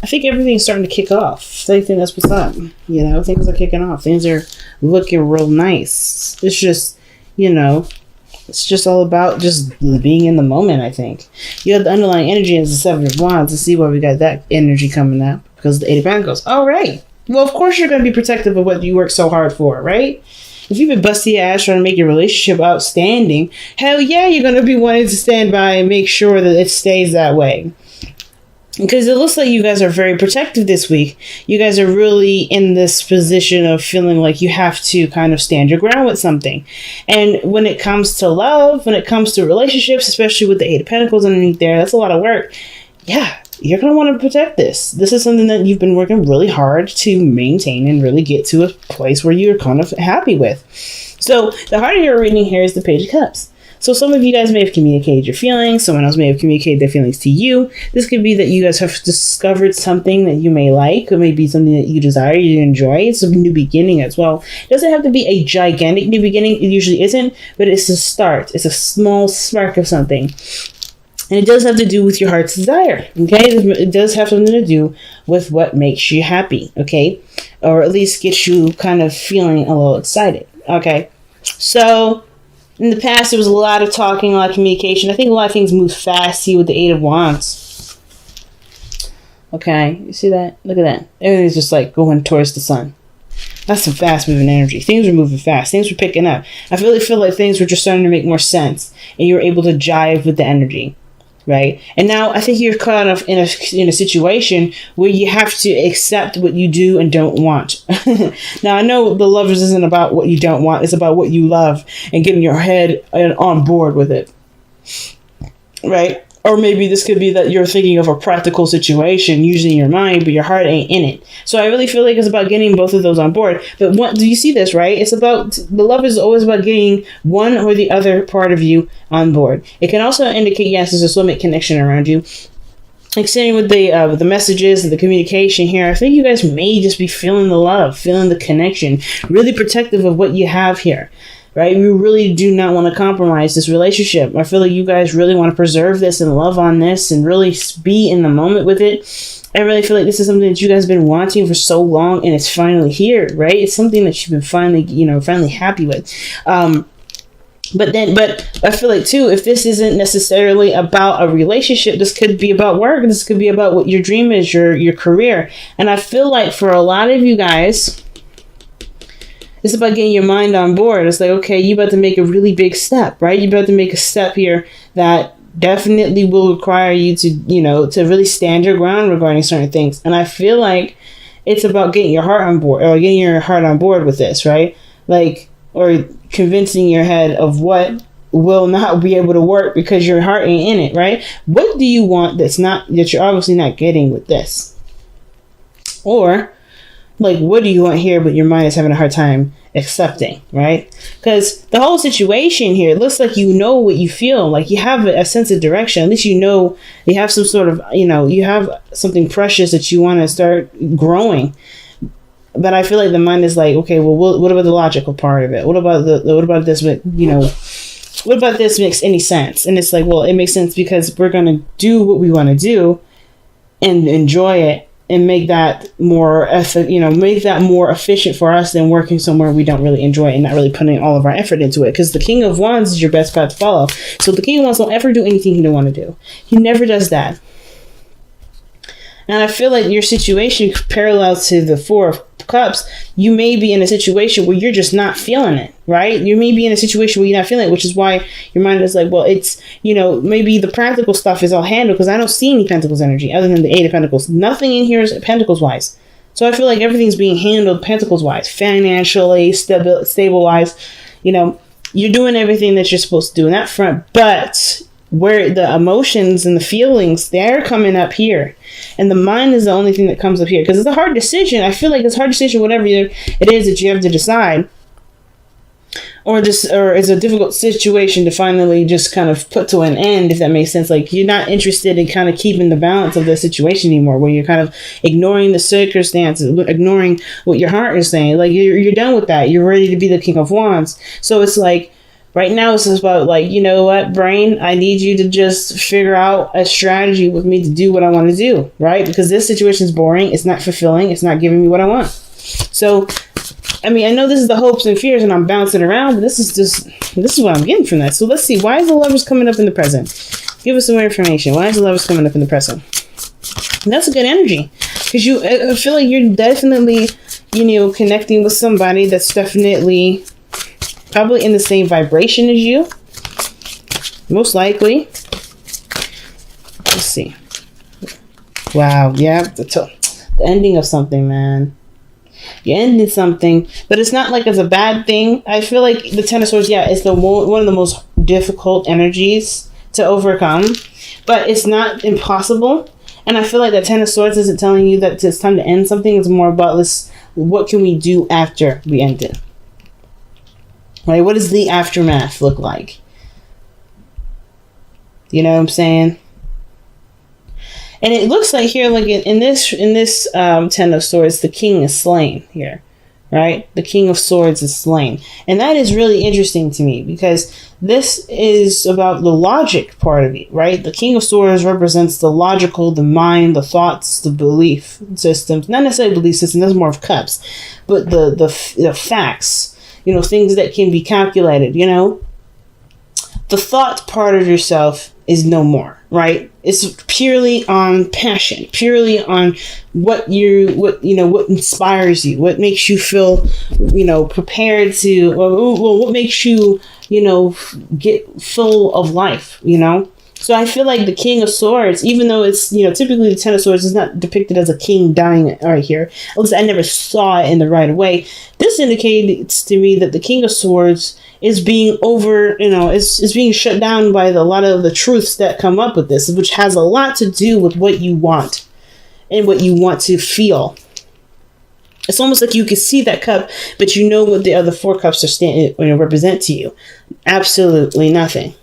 I think everything's starting to kick off. I think that's what's up. Things are kicking off. Things are looking real nice. It's just, it's just all about just being in the moment, I think. You have the underlying energy as the Seven of Wands to see why we got that energy coming up. Because the Eight of Pentacles. All right. Well, of course you're going to be protective of what you work so hard for, right? If you've been busting your ass trying to make your relationship outstanding, hell yeah, you're going to be wanting to stand by and make sure that it stays that way. Because it looks like you guys are very protective this week. You guys are really in this position of feeling like you have to kind of stand your ground with something. And when it comes to love, when it comes to relationships, especially with the Eight of Pentacles underneath there, that's a lot of work. Yeah. You're going to want to protect this. This is something that you've been working really hard to maintain and really get to a place where you're kind of happy with. So the heart of your reading here is the Page of Cups. So some of you guys may have communicated your feelings. Someone else may have communicated their feelings to you. This could be that you guys have discovered something that you may like. It may be something that you desire, you enjoy. It's a new beginning as well. It doesn't have to be a gigantic new beginning. It usually isn't, but it's a start. It's a small spark of something. And it does have to do with your heart's desire, okay? It does have something to do with what makes you happy, okay? Or at least gets you kind of feeling a little excited, okay? So, in the past, there was a lot of talking, a lot of communication. I think a lot of things move fast here with the Eight of Wands. Okay, you see that? Look at that. Everything's just like going towards the sun. That's some fast moving energy. Things were moving fast. Things were picking up. I really feel like things were just starting to make more sense. And you were able to jive with the energy. Right? And now I think you're kind of in a situation where you have to accept what you do and don't want. Now, I know the Lovers isn't about what you don't want. It's about what you love and getting your head on board with it. Right? Or maybe this could be that you're thinking of a practical situation using your mind, but your heart ain't in it. So I really feel like it's about getting both of those on board. But do you see this, right? It's about, the love is always about getting one or the other part of you on board. It can also indicate, yes, there's a soulmate connection around you. Like saying with the messages and the communication here, I think you guys may just be feeling the love, feeling the connection, really protective of what you have here. Right? We really do not want to compromise this relationship. I feel like you guys really want to preserve this and love on this and really be in the moment with it. I really feel like this is something that you guys have been wanting for so long and it's finally here, right? It's something that you've been finally happy with. But I feel like too, if this isn't necessarily about a relationship, this could be about work. This could be about what your dream is, your career. And I feel like for a lot of you guys, it's about getting your mind on board. It's like, okay, you about to make a really big step, right? You about to make a step here that definitely will require you to, to really stand your ground regarding certain things. And I feel like it's about getting your heart on board, or getting your heart on board with this, right? Like, or convincing your head of what will not be able to work because your heart ain't in it, right? What do you want that you're obviously not getting with this? Or, like, what do you want here, but your mind is having a hard time accepting, right? Because the whole situation here, it looks like you know what you feel. Like you have a sense of direction. At least you know you have some sort of, you have something precious that you want to start growing. But I feel like the mind is like, okay, well, what about the logical part of it? What about this? What about this makes any sense? And it's like, well, it makes sense because we're going to do what we want to do and enjoy it. And make that more efficient for us than working somewhere we don't really enjoy and not really putting all of our effort into it. Because the King of Wands is your best path to follow. So the King of Wands don't ever do anything he don't want to do. He never does that. And I feel like your situation parallels to the Four of Cups. You may be in a situation where you're just not feeling it, right? You may be in a situation where you're not feeling it, which is why your mind is like, well, it's, maybe the practical stuff is all handled because I don't see any Pentacles energy other than the Eight of Pentacles. Nothing in here is Pentacles wise. So I feel like everything's being handled Pentacles wise, financially, stable wise. You're doing everything that you're supposed to do in that front, but where the emotions and the feelings, they're coming up here. And the mind is the only thing that comes up here. Because it's a hard decision. I feel like it's a hard decision, whatever it is that you have to decide. Or it's a difficult situation to finally just kind of put to an end, if that makes sense. Like, you're not interested in kind of keeping the balance of the situation anymore, where you're kind of ignoring the circumstances, ignoring what your heart is saying. Like, you're done with that. You're ready to be the King of Wands. So it's like, Right now, it's just about like, you know what, brain, I need you to just figure out a strategy with me to do what I want to do, right? Because this situation is boring. It's not fulfilling. It's not giving me what I want. So, I mean, I know this is the hopes and fears and I'm bouncing around, but this is what I'm getting from that. So let's see. Why is the Lovers coming up in the present? Give us some more information. Why is the Lovers coming up in the present? And that's a good energy. Because I feel like you're definitely, connecting with somebody that's definitely probably in the same vibration as you. Most likely. Let's see. Wow. Yeah. The ending of something, man. You're ending something, but it's not like it's a bad thing. I feel like the Ten of Swords, it's one of the most difficult energies to overcome, but it's not impossible. And I feel like the Ten of Swords isn't telling you that it's time to end something. It's more about what can we do after we end it? Right? What does the aftermath look like? You know what I'm saying? And it looks like here, like in this Ten of Swords, the King is slain here, right? The King of Swords is slain. And that is really interesting to me because this is about the logic part of it, right? The King of Swords represents the logical, the mind, the thoughts, the belief systems. Not necessarily belief systems, that's more of cups, but the facts, things that can be calculated, The thought part of yourself is no more, right? It's purely on passion, purely on what inspires you, what makes you feel, prepared to, what makes you, get full of life, So I feel like the King of Swords, even though it's, typically the Ten of Swords is not depicted as a king dying right here. At least I never saw it in the right way. This indicates to me that the King of Swords is being is being shut down by a lot of the truths that come up with this, which has a lot to do with what you want and what you want to feel. It's almost like you can see that cup, but you know what the other four cups are represent to you. Absolutely nothing.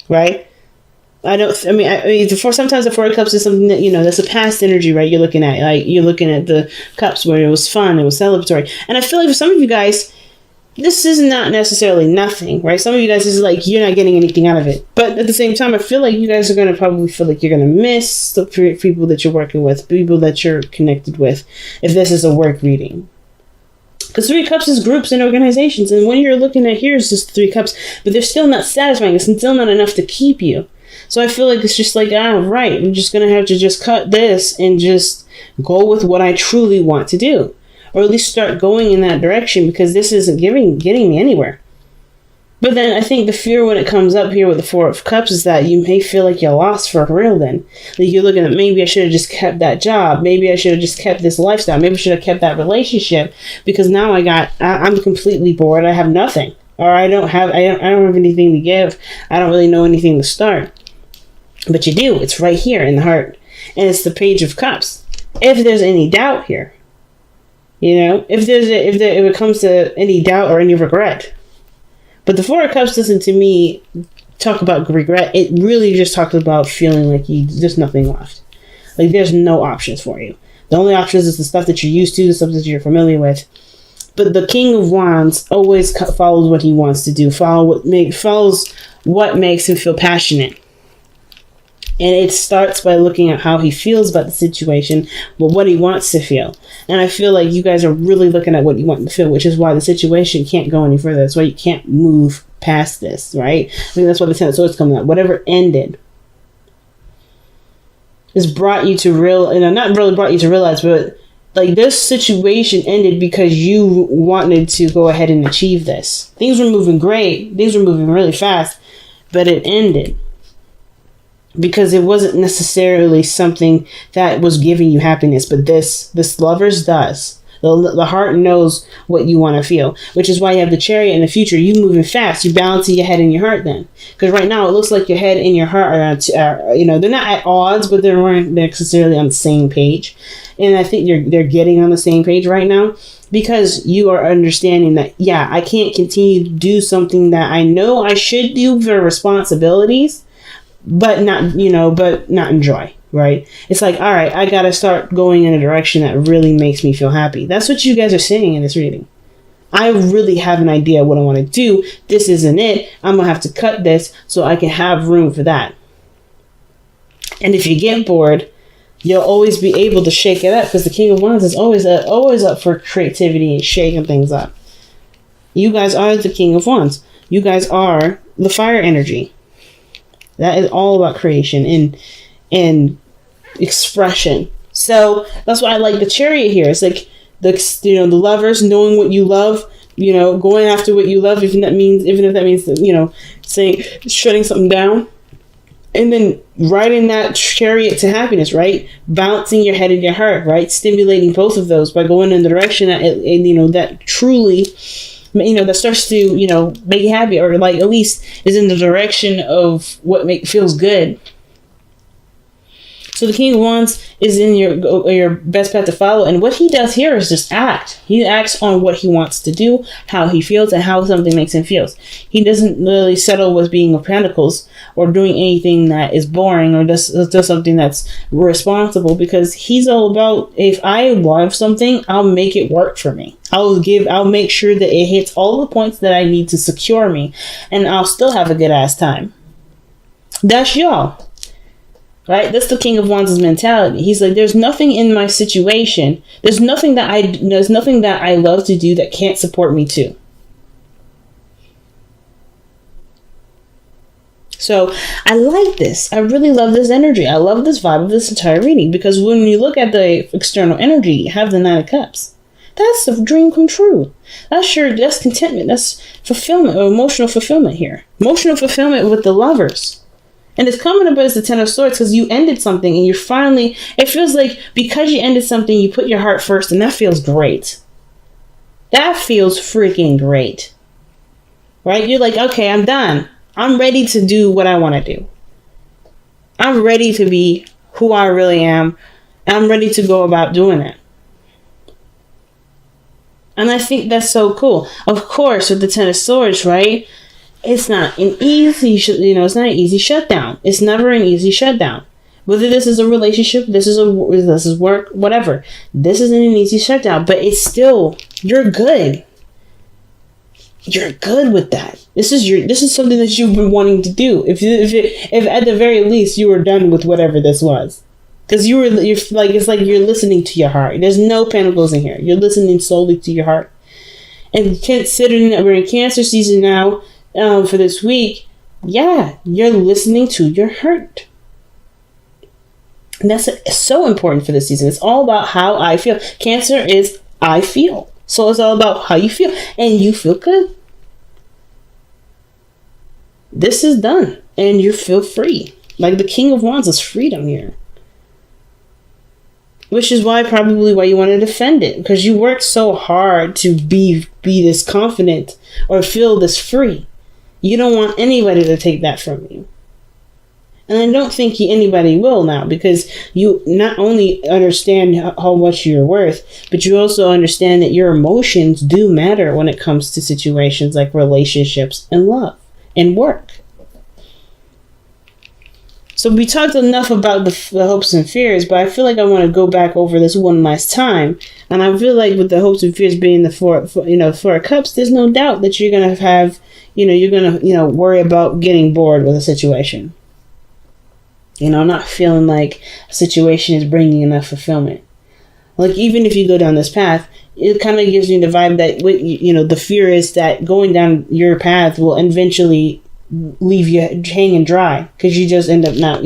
Right? Sometimes the Four of Cups is something that, that's a past energy, right? You're looking at, you're looking at the cups where it was fun, it was celebratory. And I feel like for some of you guys, this is not necessarily nothing, right? Some of you guys is like, you're not getting anything out of it. But at the same time, I feel like you guys are going to probably feel like you're going to miss the people that you're working with, people that you're connected with, if this is a work reading. Because Three Cups is groups and organizations. And when you're looking at here, it's just Three Cups. But they're still not satisfying. It's still not enough to keep you. So I feel like it's just like, right, I'm just going to have to just cut this and just go with what I truly want to do. Or at least start going in that direction because this isn't getting me anywhere. But then I think the fear when it comes up here with the Four of Cups is that you may feel like you're lost for real then. Like you're looking at, maybe I should have just kept that job. Maybe I should have just kept this lifestyle. Maybe I should have kept that relationship because now I'm completely bored. I have nothing. Or I don't have anything to give. I don't really know anything to start. But you do. It's right here in the heart. And it's the Page of Cups. If there's any doubt here, if it comes to any doubt or any regret. But the Four of Cups doesn't, to me, talk about regret. It really just talks about feeling like there's nothing left. Like there's no options for you. The only options is the stuff that you're used to, the stuff that you're familiar with. But the King of Wands always follows what he wants to do. Follows what makes him feel passionate. And it starts by looking at how he feels about the situation, but what he wants to feel. And I feel like you guys are really looking at what you want to feel, which is why the situation can't go any further. That's why you can't move past this, right? I think that's why the Ten of Swords coming out. Whatever ended has brought you to not really brought you to realize, but like this situation ended because you wanted to go ahead and achieve this. Things were moving great. Things were moving really fast, but it ended. Because it wasn't necessarily something that was giving you happiness, but this Lovers does. The heart knows what you want to feel, which is why you have the Chariot in the future. You moving fast, you balancing your head and your heart then. Because right now it looks like your head and your heart are they're not at odds, but they weren't necessarily on the same page. And I think they're getting on the same page right now because you are understanding that, I can't continue to do something that I know I should do for responsibilities, but not enjoy, right? It's like, all right, I got to start going in a direction that really makes me feel happy. That's what you guys are saying in this reading. I really have an idea what I want to do. This isn't it. I'm going to have to cut this so I can have room for that. And if you get bored, you'll always be able to shake it up, because the King of Wands is always up for creativity and shaking things up. You guys are the King of Wands. You guys are the fire energy. That is all about creation and expression. So that's why I like the Chariot here. It's like the lovers, knowing what you love, going after what you love, even if that means saying shutting something down, and then riding that chariot to happiness, right? Bouncing your head and your heart, right? Stimulating both of those by going in the direction that truly, that starts to make you happy, or like at least is in the direction of what feels good. So the King of Wands is in your best path to follow. And what he does here is just act. He acts on what he wants to do, how he feels, and how something makes him feel. He doesn't really settle with being of Pentacles or doing anything that is boring or does something that's responsible, because he's all about, if I love something, I'll make it work for me. I'll make sure that it hits all the points that I need to secure me, and I'll still have a good ass time. That's y'all. Right? That's the King of Wands' mentality. He's like, there's nothing in my situation. There's nothing that I love to do that can't support me too. So I like this. I really love this energy. I love this vibe of this entire reading, because when you look at the external energy, you have the Nine of Cups. That's a dream come true. That's contentment. That's fulfillment, or emotional fulfillment here. Emotional fulfillment with the lovers. And it's coming up as the Ten of Swords, because you ended something and you're finally, it feels like because you ended something, you put your heart first, and that feels great. That feels freaking great. Right? You're like, okay, I'm done. I'm ready to do what I want to do. I'm ready to be who I really am. I'm ready to go about doing it. And I think that's so cool. Of course, with the Ten of Swords, right? It's not an easy, it's not an easy shutdown. It's never an easy shutdown. Whether this is a relationship, this is work, whatever. This isn't an easy shutdown, but it's still, you're good. You're good with that. This is something that you've been wanting to do. If at the very least you were done with whatever this was, because it's like you're listening to your heart. There's no Pentacles in here. You're listening solely to your heart. And considering that we're in Cancer season now. For this week, yeah, you're listening to your heart. And that's so important for this season. It's all about how I feel. Cancer is I feel. So it's all about how you feel. And you feel good. This is done. And you feel free. Like the King of Wands is freedom here. Which is probably why you want to defend it. Because you worked so hard to be this confident or feel this free. You don't want anybody to take that from you. And I don't think anybody will now, because you not only understand how much you're worth, but you also understand that your emotions do matter when it comes to situations like relationships and love and work. So we talked enough about the hopes and fears, but I feel like I want to go back over this one last time. And I feel like with the hopes and fears being the Four of Cups, there's no doubt that you're going to have, you're going to, worry about getting bored with a situation. Not feeling like a situation is bringing enough fulfillment. Like, even if you go down this path, it kind of gives me the vibe that, the fear is that going down your path will eventually leave you hanging dry, because you just end up not,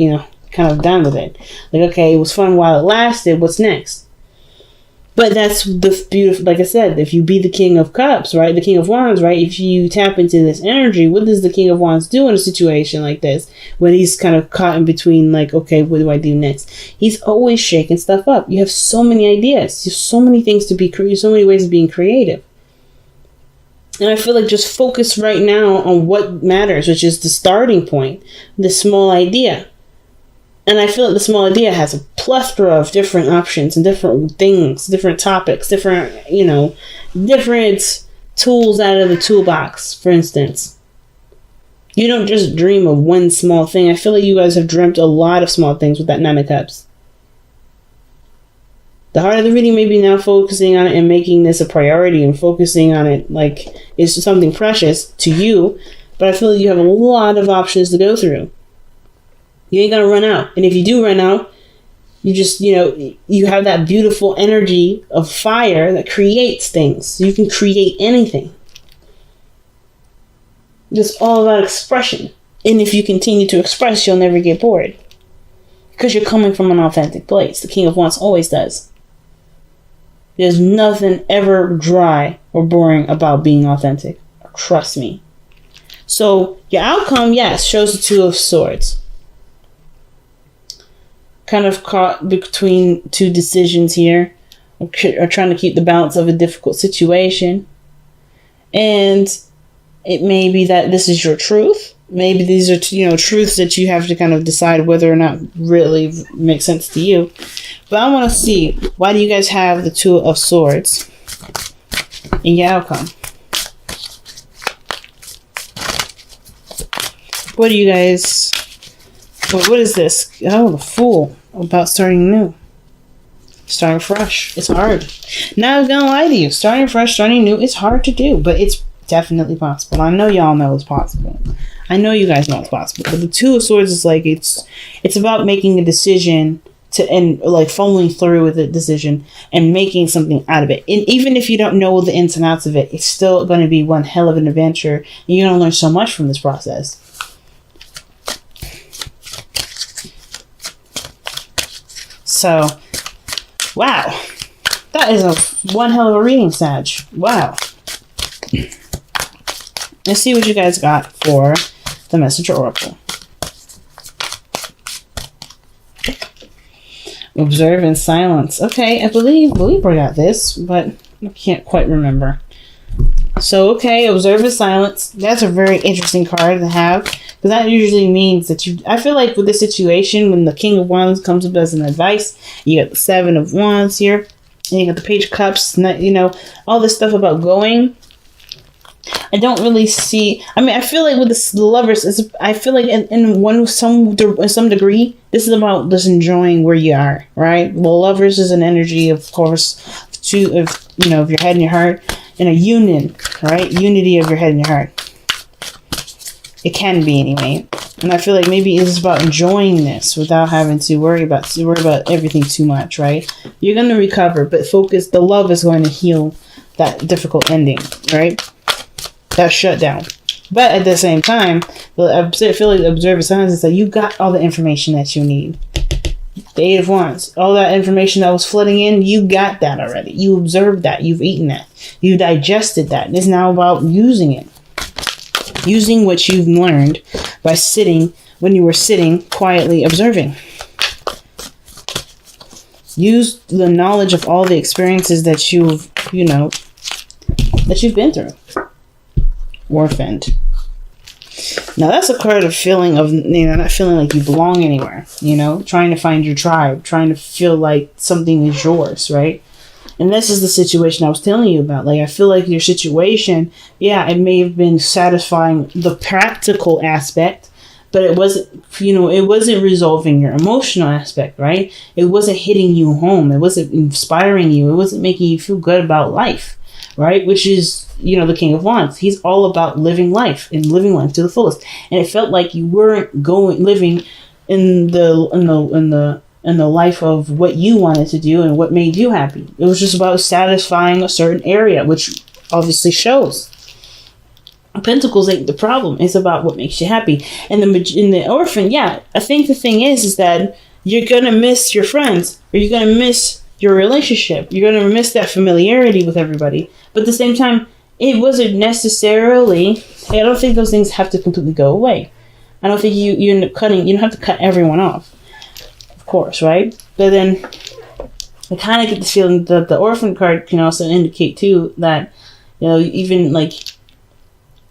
kind of done with it. Like, okay, it was fun while it lasted. What's next? But that's the beautiful, like I said, if you be the King of Cups, right? The King of Wands, right? If you tap into this energy, what does the King of Wands do in a situation like this? When he's kind of caught in between, like, okay, what do I do next? He's always shaking stuff up. You have so many ideas. You have so many things to be creative, so many ways of being creative. And I feel like just focus right now on what matters, which is the starting point, the small idea. And I feel like the small idea has a plethora of different options and different things, different topics, different tools out of the toolbox, for instance. You don't just dream of one small thing. I feel like you guys have dreamt a lot of small things with that Nine of Cups. The heart of the reading may be now focusing on it and making this a priority and focusing on it like it's something precious to you. But I feel like you have a lot of options to go through. You ain't gonna run out. And if you do run out, you just, you have that beautiful energy of fire that creates things. You can create anything. It's all about expression. And if you continue to express, you'll never get bored. Because you're coming from an authentic place. The King of Wands always does. There's nothing ever dry or boring about being authentic. Trust me. So your outcome, yes, shows the Two of Swords. Kind of caught between two decisions here. Or trying to keep the balance of a difficult situation. And it may be that this is your truth. Maybe these are, truths that you have to kind of decide whether or not really make sense to you. But I want to see, why do you guys have the Two of Swords in your outcome? What do you guys... What is this? Oh, the Fool. About starting new. Starting fresh. It's hard. Not gonna lie to you. Starting fresh, starting new, it's hard to do. But it's definitely possible. I know y'all know it's possible. I know you guys know it's possible. But the Two of Swords is like, it's about making a decision and like following through with the decision and making something out of it. And even if you don't know the ins and outs of it, it's still going to be one hell of an adventure. And you're going to learn so much from this process. So, wow. That is one hell of a reading, Sag. Wow. Let's see what you guys got for the Messenger Oracle. Observe in silence. Okay, I believe Libra got this, but I can't quite remember. So, okay, observe in silence. That's a very interesting card to have, because that usually means that I feel like with this situation, when the King of Wands comes up as an advice, you got the Seven of Wands here, and you got the Page of Cups, all this stuff about going. I don't really see. I mean, I feel like with the Lovers, I feel like in some degree, this is about just enjoying where you are, right? Well, Lovers is an energy, of course, of your head and your heart, and a union, right? Unity of your head and your heart. It can be anyway, and I feel like maybe it's about enjoying this without having to worry about everything too much, right? You're gonna recover, but focus. The love is going to heal that difficult ending, right? That shutdown. But at the same time, I feel like the Observer Silence is that you got all the information that you need. The Eight of Wands. All that information that was flooding in, you got that already. You observed that. You've eaten that. You digested that. And it's now about using it. Using what you've learned by when you were sitting quietly observing. Use the knowledge of all the experiences that you've been through. Orphaned. Now that's a card of feeling of, not feeling like you belong anywhere, trying to find your tribe, trying to feel like something is yours, right? And this is the situation I was telling you about. Like, I feel like your situation, it may have been satisfying the practical aspect, but it wasn't resolving your emotional aspect, right? It wasn't hitting you home. It wasn't inspiring you. It wasn't making you feel good about life, right? Which is, the King of Wands. He's all about living life and living life to the fullest. And it felt like you weren't living in the life of what you wanted to do and what made you happy. It was just about satisfying a certain area, which obviously shows. Pentacles ain't the problem. It's about what makes you happy. And in the Orphan, I think the thing is that you're gonna miss your friends, or you're gonna miss your relationship. You're gonna miss that familiarity with everybody. But at the same time, it wasn't necessarily. I don't think those things have to completely go away. I don't think you end up cutting. You don't have to cut everyone off, of course, right? But then I kind of get the feeling that the Orphan card can also indicate too that even like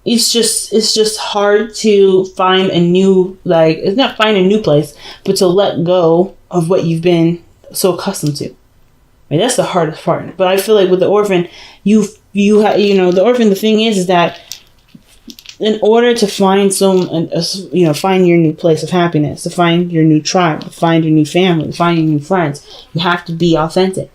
it's just hard to find a new, it's not find a new place, but to let go of what you've been so accustomed to. Right? That's the hardest part. But I feel like with the Orphan, the Orphan, the thing is that in order to find find your new place of happiness, to find your new tribe, to find your new family, to find your new friends, you have to be authentic.